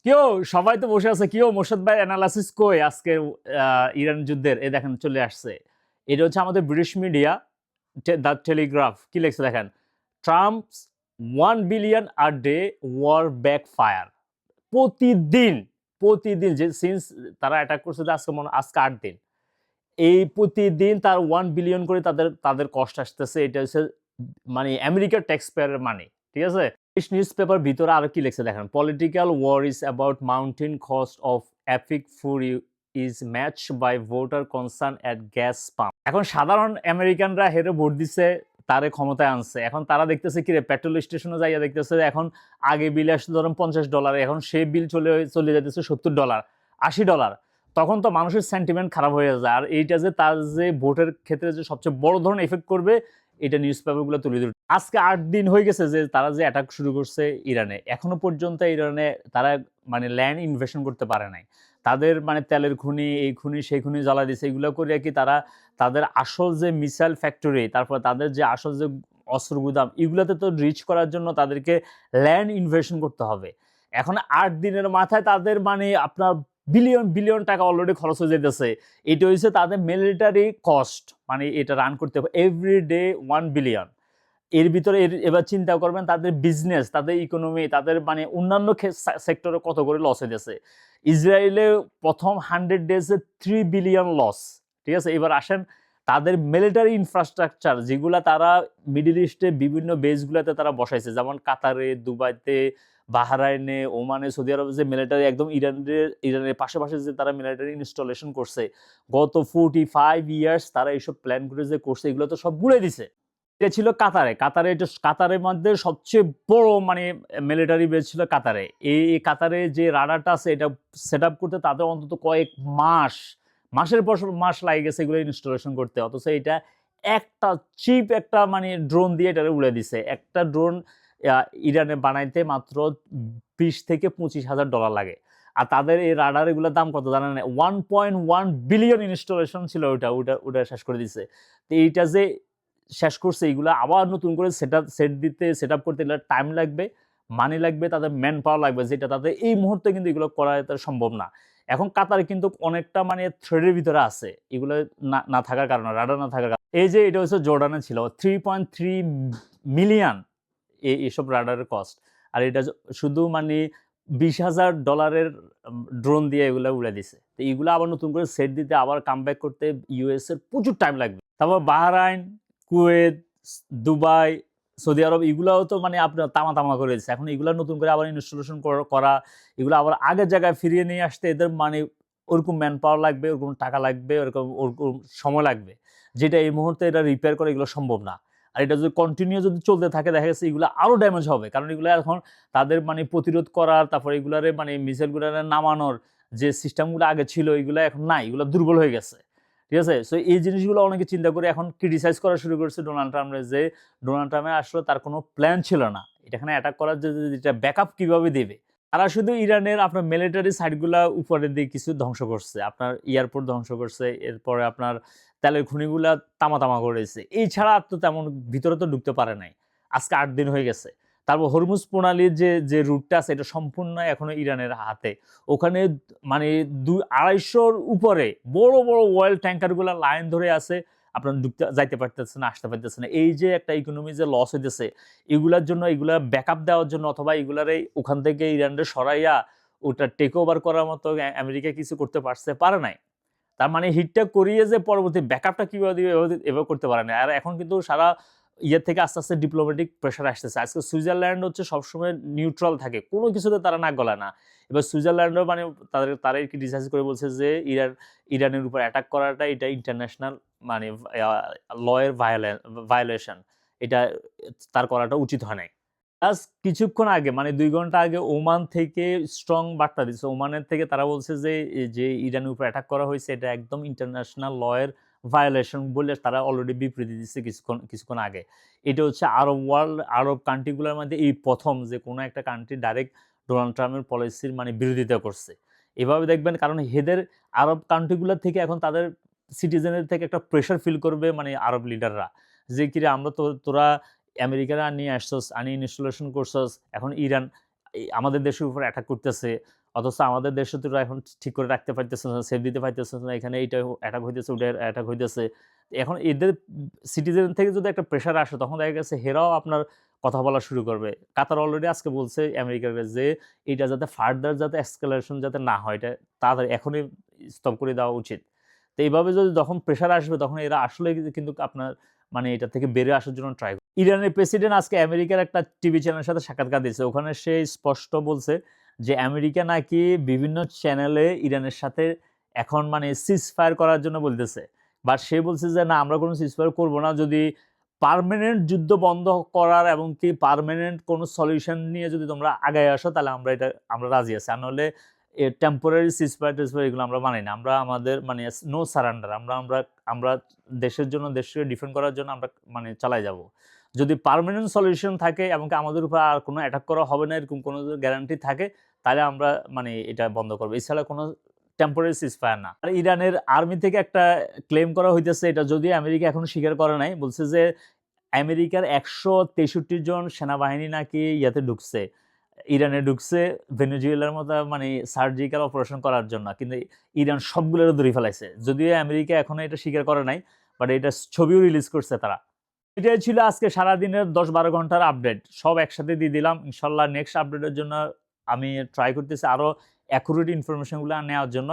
কেউ সবাই তো বসে আছে, কেউ মোর্শেদ ভাই অ্যানালাইসিস কই আজকে ইরান যুদ্ধের? এই দেখেন চলে আসছে। এটা হচ্ছে আমাদের ব্রিটিশ মিডিয়া, দ্য টেলিগ্রাফ। কি লিখছে দেখেন, Trump's 1 billion a day war backfire. প্রতিদিন প্রতিদিন যে সিন্স তারা অ্যাটাক করছে, যে আজকে 8 দিন, এই প্রতিদিন তার 1 বিলিয়ন করে তাদের তাদের কষ্ট আসতেছে। এটা হচ্ছে মানে আমেরিকার ট্যাক্স পেয়ারের মানি, ঠিক আছে? নিউজ পেপার ভিতরে আরো কি লিখছে দেখেন, political war is about mountain cost of epic food is match by voter concern at gas pump. এখন সাধারণ আমেরিকানরা হেরে ভোট দিছে, তারে ক্ষমতায় আনছে। এখন তারা দেখতেছে কি রে, পেট্রোল স্টেশনে যাইয়া দেখতেছে এখন আগে বিল আসতো ধরুন $50, এখন সেই বিল চলে যেতেছে $70, $80। তখন তো মানুষের সেন্টিমেন্ট খারাপ হয়ে যায়। আর এইটা যে তার যে ভোটের ক্ষেত্রে যে সবচেয়ে বড় ধরনের এফেক্ট করবে, এটা নিউজ পেপারগুলো তুলে ধরে। আজকে 8 দিন হয়ে গেছে যে তারা যে অ্যাটাক শুরু করছে ইরানে, এখনো পর্যন্ত ইরানে তারা মানে ল্যান্ড ইনভেশন করতে পারে নাই। তাদের মানে তেলের খনি, এই খনি সেই খনি জ্বালা দিছে, এগুলো করে কি তারা তাদের আসল যে মিসাইল ফ্যাক্টরি, তারপর তাদের যে আসল যে অস্ত্র গুদাম, এগুলোতে তো রিচ করার জন্য তাদেরকে ল্যান্ড ইনভেশন করতে হবে। এখন 8 দিনের মাথায় তাদের মানে আপনার বিলিয়ন বিলিয়ন টাকা অলরেডি খরচ হয়ে যেতেছে। এটা হচ্ছে তাদের মিলিটারি কস্ট, মানে এটা রান করতে হবে এভরি ডে 1 বিলিয়ন। এর ভিতরে এবার চিন্তা করবেন তাদের বিজনেস, তাদের ইকোনমি, তাদের মানে অন্যান্য সেক্টরে কত করে লস হয়েছে। ইসরায়েলে প্রথম 100 ডেজে 3 বিলিয়ন লস, ঠিক আছে? এবার আসেন তাদের মিলিটারি ইনফ্রাস্ট্রাকচার, যেগুলা তারা মিডল ইস্টে বিভিন্ন বেসগুলোতে তারা বসাইছে, যেমন কাতারে, দুবাইতে, বাহরাইনে, ওমানে, সৌদি আরবে যে মিলিটারি একদম ইরানের পাশাপাশি যে তারা মিলিটারি ইনস্টলেশন করছে, গত 45 ইয়ার্স তারা এইসব প্ল্যান করে যে করছে, এগুলো তো সব গুলে দিছে। এটা ছিল কাতারে। কাতারের মধ্যে সবচেয়ে বড় মানে মিলিটারি বেস ছিল কাতারে। এই কাতারে যে রাডারটা আছে, এটা সেট আপ করতে তাদের অন্তত কয়েক মাসের পর মাস লাগে গেছে এগুলো ইনস্টলেশন করতে। অথচ এটা একটা চিপ একটা মানে ড্রোন দিয়ে এটা উড়ে দিছে। একটা ড্রোন ইরানে বানাইতে মাত্র 20 থেকে $25,000 লাগে। আর তাদের এই রাডার এগুলোর দাম কত জানেন? 1.1 বিলিয়ন ইনস্টলেশন ছিল, ওটা শেষ করে দিছে। তো এইটা যে শেষ করছে, এগুলো আবার নতুন করে সেট আপ করতে এগুলো টাইম লাগবে, মানি লাগবে, তাদের ম্যান পাওয়ার লাগবে, যেটা তাদের এই মুহূর্তে কিন্তু এগুলো করা সম্ভব না। এখন কাতারে কিন্তু অনেকটা মানে থ্রেডের ভিতরে আছে, এগুলো না থাকার কারণে, রাডার না থাকার কারণে। এই যে এটা হচ্ছে জর্ডানে ছিল 3.3 মিলিয়ন এইসব রাডারের কস্ট। আর এটা শুধু মানে $20,000 ড্রোন দিয়ে এগুলো উড়ে দিছে। তো এগুলো আবার নতুন করে সেট দিতে, আবার কামব্যাক করতে ইউএস এর প্রচুর টাইম লাগবে। তারপর বাহরাইন, কুয়েত, দুবাই, সৌদি আরব, এগুলাও তো মানে আপনার তামা করে দিচ্ছে। এখন এগুলা নতুন করে আবার ইনস্টলেশন করা, এগুলো আবার আগের জায়গায় ফিরিয়ে নিয়ে আসতে এদের মানে ওরকম ম্যান পাওয়ার লাগবে, ওরকম টাকা লাগবে, ওরকম সময় লাগবে, যেটা এই মুহূর্তে এটা রিপেয়ার করা এগুলো সম্ভব না। আর এটা যদি কন্টিনিউ যদি চলতে থাকে, দেখা গেছে এগুলো আরো ড্যামেজ হবে, কারণ এগুলো এখন তাদের মানে প্রতিরোধ করার, তারপর এগুলারে মানে মিসাইলগুলো নামানোর যে সিস্টেমগুলো আগে ছিল, এগুলো এখন নাই, এগুলো দুর্বল হয়ে গেছে, ঠিক আছে? সো এই জিনিসগুলো অনেকে চিন্তা করে এখন ক্রিটিসাইজ করা শুরু করেছে ডোনাল্ড ট্রাম্পের, যে ডোনাল্ড ট্রাম্পের আসলে তার কোনো প্ল্যান ছিল না এখানে অ্যাটাক করার, যেটা ব্যাকআপ কিভাবে দেবে। তারা শুধু ইরানের আপনার মিলিটারি সাইটগুলা উপরে দিয়ে কিছু ধ্বংস করছে, আপনার এয়ারপোর্ট ধ্বংস করছে, এরপরে আপনার তেলের খনিগুলা তামা করেছে। এই ছাড়া আর তো তেমন ভিতরে তো ঢুকতে পারে নাই। আজকে 8 দিন হয়ে গেছে। তারপর হরমুজ প্রণালীর যে রুটটা আছে, এটা সম্পূর্ণ এখনো ইরানের হাতে। ওখানে মানে 200-250-র উপরে বড় বড় অয়েল ট্যাঙ্কারগুলা লাইন ধরে আছে, আপনার যাইতে পারতেছে না, আসতে পারতেছে না। এই যে একটা ইকোনমি যে লস হইতেছে, এগুলার জন্য, এগুলা ব্যাকআপ দেওয়ার জন্য, অথবা এগুলারে ওখান থেকে ইরানের সরাইয়া ওটা টেক ওভার করার মতো আমেরিকা কিছু করতে পারে নাই। তার মানে হিটটা করিয়ে যে পরবর্তী ব্যাকআপটা কিভাবে দিবে এভাবে করতে পারে না। আর এখন কিন্তু সারা ইয়ে থেকে আস্তে আস্তে ডিপ্লোম্যাটিক প্রেশার আসতেছে। আজকে সুইজারল্যান্ড হচ্ছে সবসময় নিউট্রাল থাকে, কোনো কিছুতে তারা নাক গলায় না। এবার সুইজারল্যান্ডও মানে তারাই ক্রিটিসাইজ করে বলছে যে ইরানের উপর অ্যাটাক করাটা এটা ইন্টারন্যাশনাল মানে লয়ের ভায়োলেশন, এটা তার করাটা উচিত হয় নাই। জাস্ট কিছুক্ষণ আগে মানে ২ ঘন্টা আগে ওমান থেকে স্ট্রং বার্তা দিচ্ছে। ওমানের থেকে তারা বলছে যে ইরানের উপর অ্যাটাক করা হয়েছে, এটা একদম ইন্টারন্যাশনাল লয়ের ভায়োলেশন বলে তারা অলরেডি বিবৃতি দিচ্ছে কিছুক্ষণ আগে। এটা হচ্ছে আরব কান্ট্রিগুলোর মধ্যে এই প্রথম যে কোনো একটা কান্ট্রি ডাইরেক্ট ডোনাল্ড ট্রাম্পের পলিসির মানে বিরোধিতা করছে। এভাবে দেখবেন, কারণ এদের আরব কান্ট্রিগুলোর থেকে এখন তাদের সিটিজেনের থেকে একটা প্রেশার ফিল করবে মানে আরব লিডাররা, যে কিরে আমরা তোরা আমেরিকারা নিয়ে আসছস, ইনস্টলেশন করছস, এখন ইরান আমাদের দেশের উপর অ্যাটাক করতেছে, অথচ আমাদের দেশে তো এখন ঠিক করে রাখতে পারতেছে না, সেফ দিতে পারতেছে না, এখানে এইটা অ্যাটাক হইতেছে, ওটা অ্যাটাক হইতেছে। এখন এদের সিটিজেন থেকে যদি একটা প্রেশার আসে তখন দেখা গেছে হেরাও আপনার কথা বলা শুরু করবে। কাতার অলরেডি আজকে বলছে আমেরিকার কাছে যে এটা যাতে ফার্দার যাতে এসকেলেশন যাতে না হয়, এটা তাড়াতাড়ি এখনই স্টপ করে দেওয়া উচিত। তো এইভাবে যদি যখন প্রেশার আসবে তখন এরা আসলে কিন্তু আপনার মানে এটা থেকে বেরিয়ে আসার জন্য ট্রাই করে। ইরানের প্রেসিডেন্ট আজকে আমেরিকার একটা টিভি চ্যানেলের সাথে সাক্ষাৎকার দিয়েছে। ওখানে সে স্পষ্ট বলছে যে আমেরিকা নাকি বিভিন্ন চ্যানেলে ইরানের সাথে এখন মানে সিজ ফায়ার করার জন্য বলতেছে। বাট সে বলছে যে না, আমরা কোনো সিজ ফায়ার করব না, যদি পার্মানেন্ট যুদ্ধ বন্ধ করার এবং কি পার্মানেন্ট কোনো সলিউশন নিয়ে যদি তোমরা আগায় আসো তাহলে আমরা রাজি আছি। আর নাহলে টেম্পোরারি সিজ ফায়ার টিজ ফায়ার এগুলো আমরা মানি না। আমরা আমাদের মানে নো সারেন্ডার, আমরা দেশের জন্য, দেশকে ডিফেন্ড করার জন্য আমরা মানে চালাই যাব। যদি পার্মানেন্ট সলিউশন থাকে এবং আমাদের উপর আর কোনো অ্যাটাক করা হবে না এরকম কোনো গ্যারান্টি থাকে তাহলে আমরা মানে এটা বন্ধ করব। এছাড়া কোনো টেম্পোরারি সিজফায়ার না। আর ইরানের আর্মি থেকে একটা ক্লেম করা হইতেছে, এটা যদিও আমেরিকা এখনো স্বীকার করে নাই। বলছে যে আমেরিকার ১৬৩ জন সেনাবাহিনী নাকি ইয়াতে ঢুকছে, ইরানে ঢুকছে ভেনেজুয়েলার মতো মানে সার্জিক্যাল অপারেশন করার জন্য। কিন্তু ইরান সবগুলোরও ধরে ফেলাইছে। যদিও আমেরিকা এখনো এটা স্বীকার করে নাই, বাট এটা ছবিও রিলিজ করছে তারা। এটাই ছিল আজকে সারাদিনের ১০-১২ ঘন্টার আপডেট। সব একসাথে দিয়ে দিলাম। ইনশাআল্লাহ নেক্সট আপডেটের জন্য আমি ট্রাই করতেছি আরো অ্যাকুরেট ইনফরমেশন গুলা নেওয়ার জন্য।